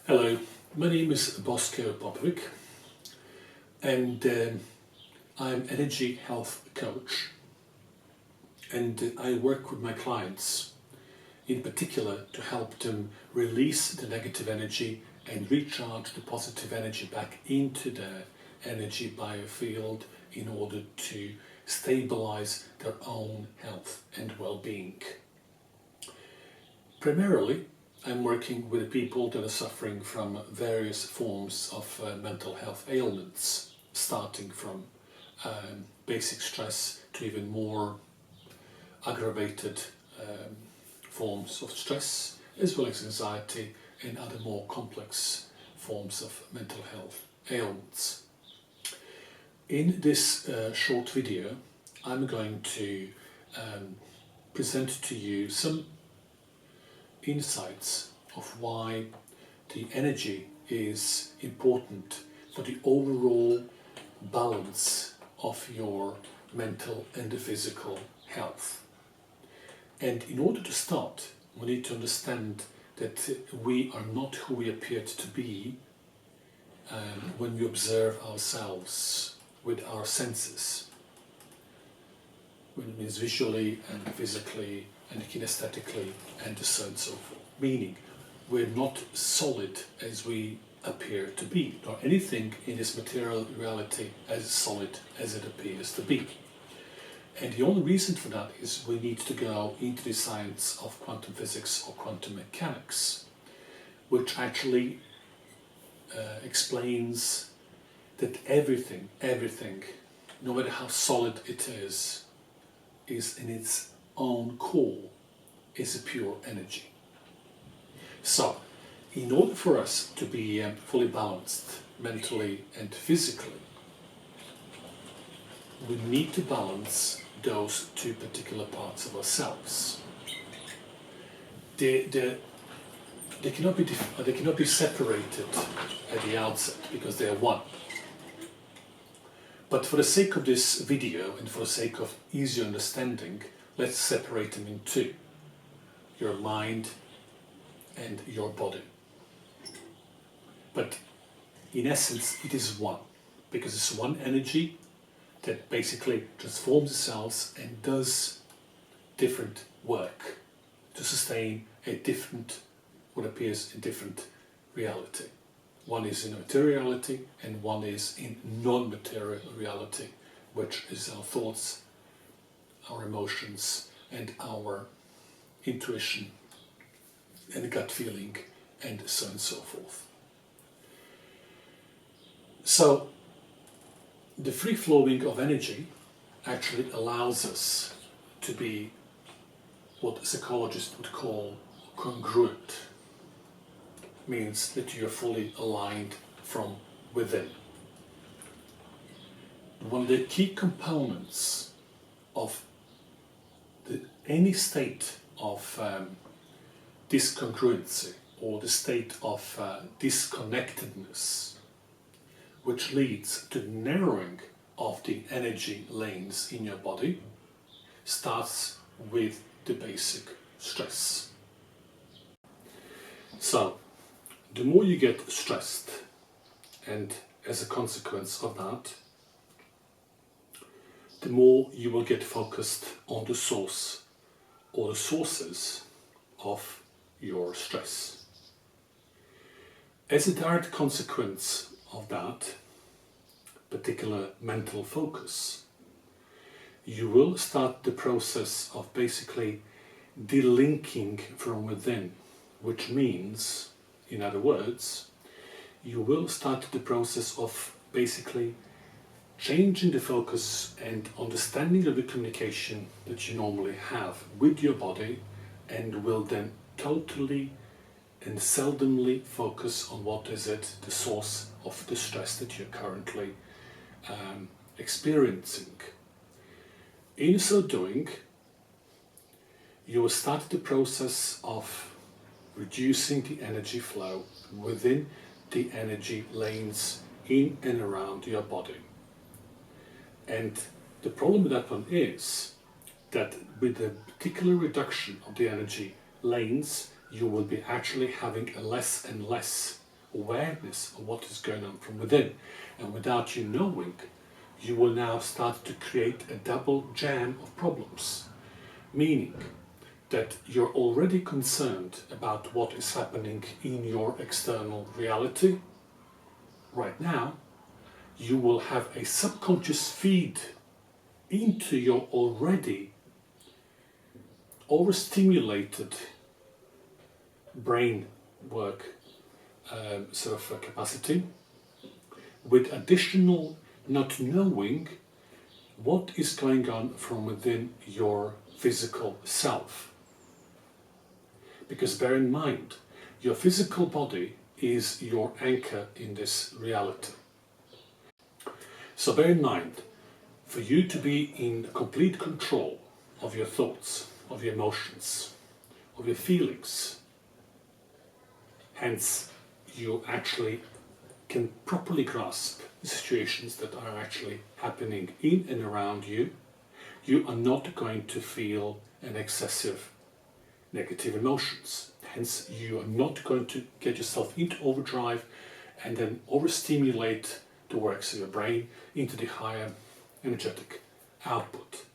Hello, my name is Bosko Popovic and I'm energy health coach, and I work with my clients in particular to help them release the negative energy and recharge the positive energy back into their energy biofield in order to stabilize their own health and well-being. Primarily, I'm working with people that are suffering from various forms of mental health ailments, starting from basic stress to even more aggravated forms of stress, as well as anxiety and other more complex forms of mental health ailments. In this short video, I'm going to present to you some insights of why the energy is important for the overall balance of your mental and the physical health. And in order to start, we need to understand that we are not who we appeared to be when we observe ourselves with our senses, when it means visually and physically and kinesthetically and so on and so forth. Meaning, we're not solid as we appear to be, nor anything in this material reality as solid as it appears to be. And the only reason for that is we need to go into the science of quantum physics or quantum mechanics, which actually explains that everything, no matter how solid it is in its own core, is a pure energy. So, in order for us to be fully balanced mentally and physically, we need to balance those two particular parts of ourselves. They cannot be separated at the outset because they are one. But for the sake of this video and for the sake of easier understanding, let's separate them in two: your mind and your body. But in essence, it is one, because it's one energy that basically transforms itself and does different work to sustain a different, what appears a different reality. One is in materiality and one is in non-material reality, which is our thoughts, our emotions, and our intuition and gut feeling, and so on and so forth. So, the free flowing of energy actually allows us to be what psychologists would call congruent. Means that you are fully aligned from within. One of the key components of any state of discongruency or the state of disconnectedness, which leads to narrowing of the energy lanes in your body, starts with the basic stress. So, the more you get stressed, and as a consequence of that, the more you will get focused on the source or the sources of your stress. As a direct consequence of that particular mental focus, you will start the process of basically delinking from within, which means, in other words, you will start the process of basically changing the focus and understanding of the communication that you normally have with your body, and will then totally and seldomly focus on what is it, the source of the stress that you're currently experiencing. In so doing, you will start the process of reducing the energy flow within the energy lanes in and around your body. And the problem with that one is that with the particular reduction of the energy lanes, you will be actually having a less and less awareness of what is going on from within. And without you knowing, you will now start to create a double jam of problems. Meaning that you're already concerned about what is happening in your external reality. Right now, you will have a subconscious feed into your already overstimulated brain work capacity, with additional not knowing what is going on from within your physical self. Because bear in mind, your physical body is your anchor in this reality. So bear in mind, for you to be in complete control of your thoughts, of your emotions, of your feelings, hence you actually can properly grasp the situations that are actually happening in and around you, you are not going to feel an excessive negative emotions. Hence, you are not going to get yourself into overdrive and then overstimulate the works of your brain into the higher energetic output.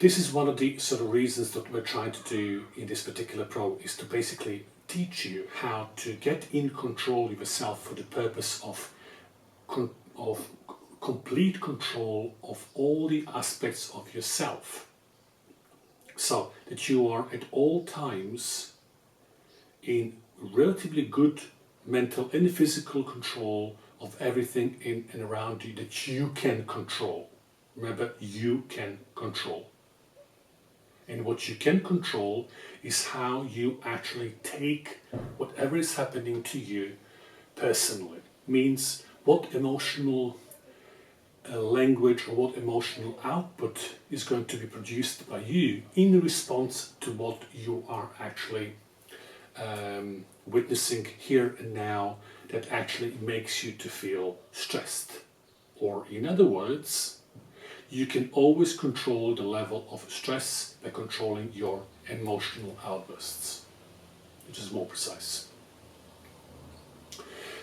This is one of the sort of reasons that we're trying to do in this particular program, is to basically teach you how to get in control of yourself for the purpose of complete control of all the aspects of yourself, so that you are at all times in relatively good mental and physical control of everything in and around you that you can control. Remember, you can control. And what you can control is how you actually take whatever is happening to you personally. Means what emotional language or what emotional output is going to be produced by you in response to what you are actually witnessing here and now, that actually makes you to feel stressed. Or in other words, you can always control the level of stress by controlling your emotional outbursts, which is more precise.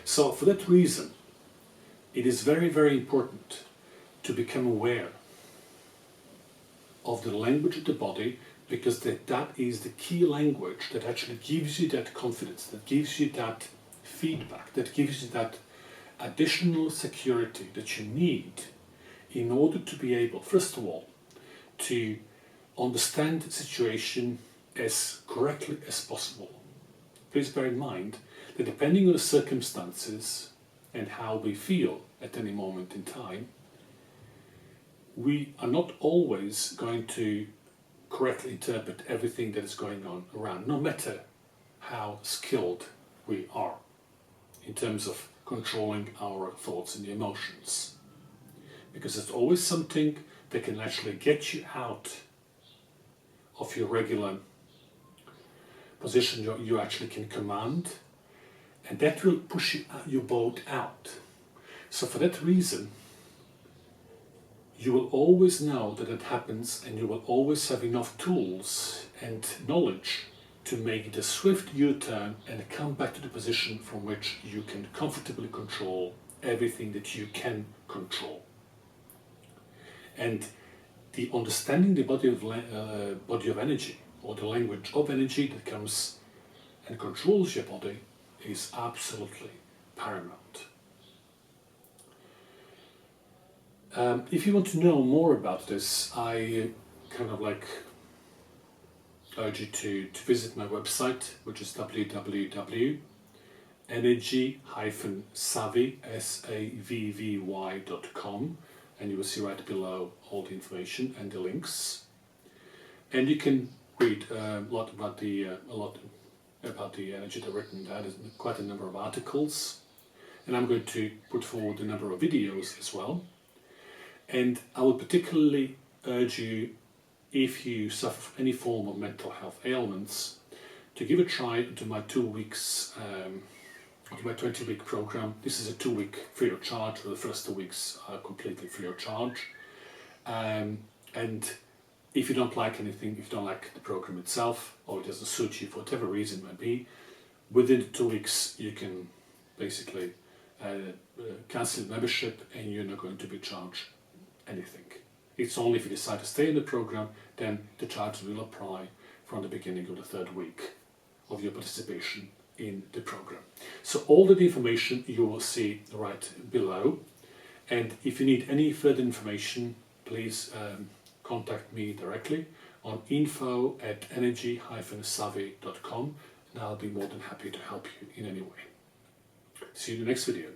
So for that reason, it is very, very important to become aware of the language of the body, because that is the key language that actually gives you that confidence, that gives you that feedback, that gives you that additional security that you need in order to be able, first of all, to understand the situation as correctly as possible. Please bear in mind that depending on the circumstances and how we feel at any moment in time, we are not always going to correctly interpret everything that is going on around, no matter how skilled we are in terms of controlling our thoughts and emotions. Because there's always something that can actually get you out of your regular position you actually can command, and that will push your boat out. So for that reason, you will always know that it happens, and you will always have enough tools and knowledge to make the swift U-turn and come back to the position from which you can comfortably control everything that you can control. And the understanding the body of energy, or the language of energy that comes and controls your body, is absolutely paramount. If you want to know more about this, I urge you to visit my website, which is www.energy-savvy.com, and you will see right below all the information and the links. And you can read a lot about the energy that I've written there. There's quite a number of articles, and I'm going to put forward a number of videos as well. And I would particularly urge you, if you suffer from any form of mental health ailments, to give a try to my 2 weeks, to my 20-week program. This is a 2-week free of charge, for the first 2 weeks are completely free of charge. And if you don't like anything, if you don't like the program itself, or it doesn't suit you for whatever reason it might be, within 2 weeks you can basically cancel membership and you're not going to be charged anything. It's only if you decide to stay in the program, then the charge will apply from the beginning of the 3rd week of your participation in the program. So all the information you will see right below, and if you need any further information, please contact me directly on info@energy-savvy.com, and I'll be more than happy to help you in any way. See you in the next video.